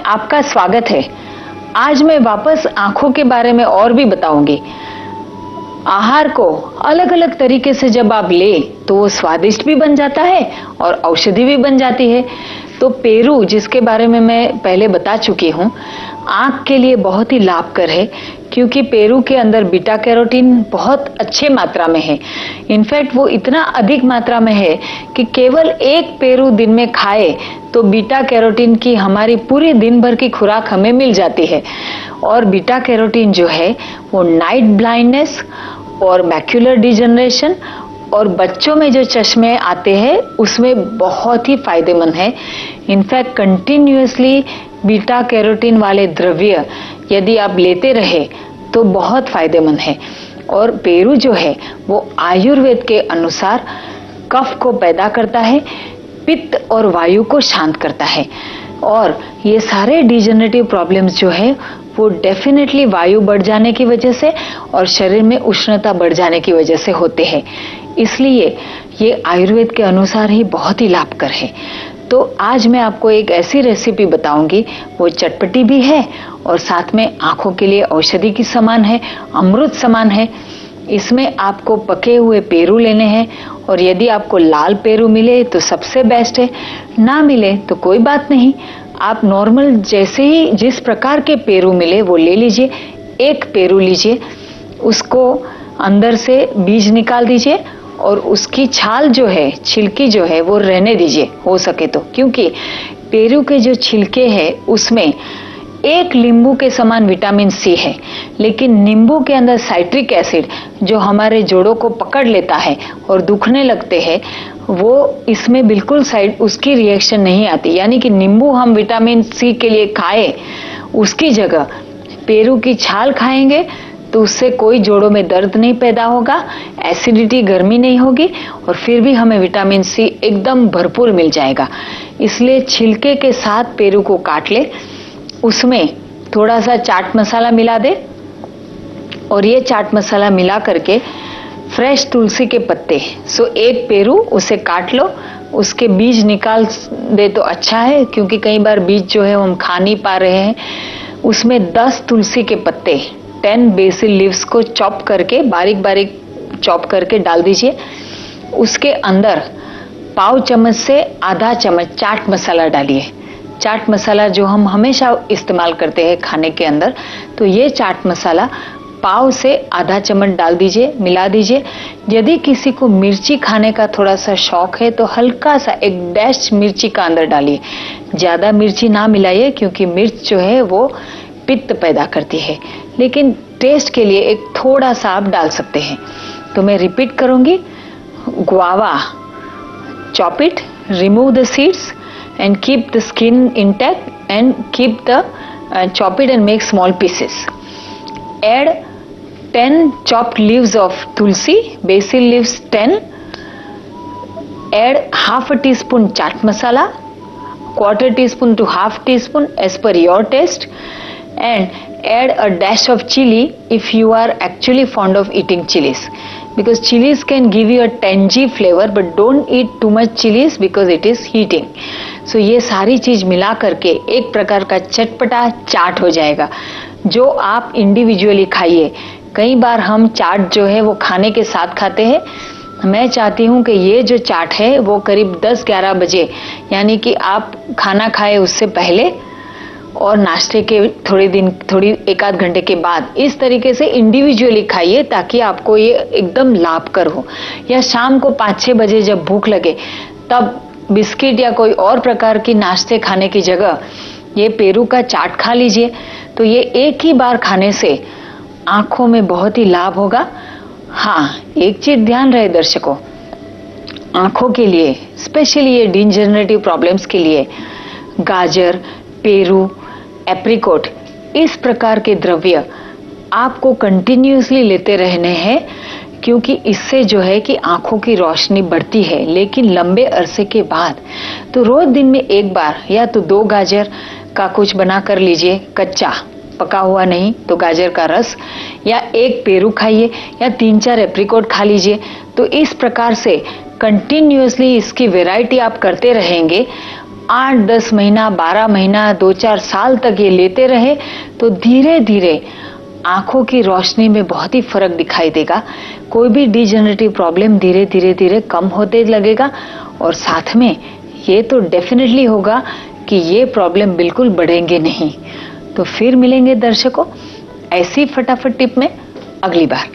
आपका स्वागत है। आज मैं वापस आंखों के बारे में और भी बताऊंगी। आहार को अलग अलग तरीके से जब आप ले तो वो स्वादिष्ट भी बन जाता है और औषधि भी बन जाती है। तो पेरू, जिसके बारे में मैं पहले बता चुकी हूँ, आंख के लिए बहुत ही लाभकर है क्योंकि पेरू के अंदर बीटा कैरोटीन बहुत अच्छे मात्रा में है। इनफैक्ट वो इतना अधिक मात्रा में है कि केवल एक पेरू दिन में खाए तो बीटा कैरोटीन की हमारी पूरी दिन भर की खुराक हमें मिल जाती है। और बीटा कैरोटीन जो है वो नाइट ब्लाइंडनेस और मैक्यूलर डिजनरेशन और बच्चों में जो चश्मे आते हैं उसमें बहुत ही फायदेमंद है। इनफैक्ट कंटिन्यूअसली बीटा कैरोटीन वाले द्रव्य यदि आप लेते रहे तो बहुत फायदेमंद है। और पेरू जो है वो आयुर्वेद के अनुसार कफ को पैदा करता है, पित्त और वायु को शांत करता है। और ये सारे डिजेनरेटिव प्रॉब्लम्स जो है वो डेफिनेटली वायु बढ़ जाने की वजह से और शरीर में उष्णता बढ़ जाने की वजह से होते हैं। इसलिए ये आयुर्वेद के अनुसार ही बहुत ही लाभकर है। तो आज मैं आपको एक ऐसी रेसिपी बताऊंगी, वो चटपटी भी है और साथ में आंखों के लिए औषधि की समान है, अमृत समान है। इसमें आपको पके हुए पेरू लेने हैं और यदि आपको लाल पेरू मिले तो सबसे बेस्ट है, ना मिले तो कोई बात नहीं, आप नॉर्मल जैसे ही जिस प्रकार के पेरू मिले वो ले लीजिए। एक पेरू लीजिए, उसको अंदर से बीज निकाल दीजिए और उसकी छाल जो है, छिलकी जो है वो रहने दीजिए हो सके तो, क्योंकि पेरू के जो छिलके हैं उसमें एक नींबू के समान विटामिन सी है, लेकिन नींबू के अंदर साइट्रिक एसिड जो हमारे जोड़ों को पकड़ लेता है और दुखने लगते हैं, वो इसमें बिल्कुल साइड उसकी रिएक्शन नहीं आती। यानी कि नींबू हम विटामिन सी के लिए खाए, उसकी जगह पेरू की छाल खाएंगे तो उससे कोई जोड़ों में दर्द नहीं पैदा होगा, एसिडिटी, गर्मी नहीं होगी और फिर भी हमें विटामिन सी एकदम भरपूर मिल जाएगा। इसलिए छिलके के साथ पेरू को काट ले, उसमें थोड़ा सा चाट मसाला मिला दे और ये चाट मसाला मिला करके फ्रेश तुलसी के पत्ते, एक पेरू उसे काट लो, उसके बीज निकाल दे तो अच्छा है क्योंकि कई बार बीज जो है हम खा नहीं पा रहे हैं। उसमें 10 तुलसी के पत्ते, 10 बेसिल लीव्स को चॉप करके बारीक बारीक चॉप करके डाल दीजिए। उसके अंदर पाव चम्मच से आधा चम्मच चाट मसाला डालिए। चाट मसाला जो हम हमेशा इस्तेमाल करते हैं खाने के अंदर, तो ये चाट मसाला पाव से आधा चम्मच डाल दीजिए, मिला दीजिए। यदि किसी को मिर्ची खाने का थोड़ा सा शौक है तो हल्का सा एक डैश मिर्ची का अंदर डालिए, ज्यादा मिर्ची ना मिलाइए क्योंकि मिर्च जो है वो पित्त पैदा करती है, लेकिन टेस्ट के लिए एक थोड़ा सा आप डाल सकते हैं। तो मैं रिपीट करूंगी, guava, chop it, remove the seeds and keep the skin intact and keep the chop it and make small pieces. Add 10 chopped leaves of tulsi, basil leaves 10. Add half a teaspoon chaat masala, quarter teaspoon to half teaspoon as per your taste, and add a dash of chili if you are actually fond of eating chilies, because chilies can give you a tangy flavor, but don't eat too much chilies because it is heating. So ये सारी चीज मिला करके एक प्रकार का चटपटा चाट हो जाएगा जो आप इंडिविजुअली खाइए। कई बार हम चाट जो है वो खाने के साथ खाते हैं। मैं चाहती हूँ कि ये जो चाट है वो करीब 10-11 बजे, यानी कि आप खाना खाए उससे पहले और नाश्ते के थोड़ी एक आध घंटे के बाद इस तरीके से इंडिविजुअली खाइए ताकि आपको ये एकदम लाभकर हो। या शाम को 5-6 बजे जब भूख लगे तब बिस्किट या कोई और प्रकार की नाश्ते खाने की जगह ये पेरू का चाट खा लीजिए। तो ये एक ही बार खाने से आंखों में बहुत ही लाभ होगा। हाँ, एक चीज ध्यान रहे दर्शकों, आंखों के लिए स्पेशली ये डिजेनरेटिव प्रॉब्लम्स के लिए गाजर, पेरू, एप्रिकॉट, इस प्रकार के द्रव्य आपको कंटिन्यूअसली लेते रहने हैं क्योंकि इससे जो है कि आंखों की रोशनी बढ़ती है, लेकिन लंबे अरसे के बाद। तो रोज दिन में एक बार या तो 2 गाजर का कुछ बना कर लीजिए, कच्चा, पका हुआ नहीं तो गाजर का रस, या 1 पेरू खाइए या 3-4 एप्रिकॉट खा लीजिए। तो इस प्रकार से कंटिन्यूअसली इसकी वैरायटी आप करते रहेंगे 8-10 महीना, 12 महीना, 2-4 साल तक ये लेते रहे तो धीरे धीरे आंखों की रोशनी में बहुत ही फर्क दिखाई देगा। कोई भी डिजेनरेटिव प्रॉब्लम धीरे धीरे धीरे कम होते लगेगा और साथ में ये तो डेफिनेटली होगा कि ये प्रॉब्लम बिल्कुल बढ़ेंगे नहीं। तो फिर मिलेंगे दर्शकों ऐसी फटाफट टिप में अगली बार।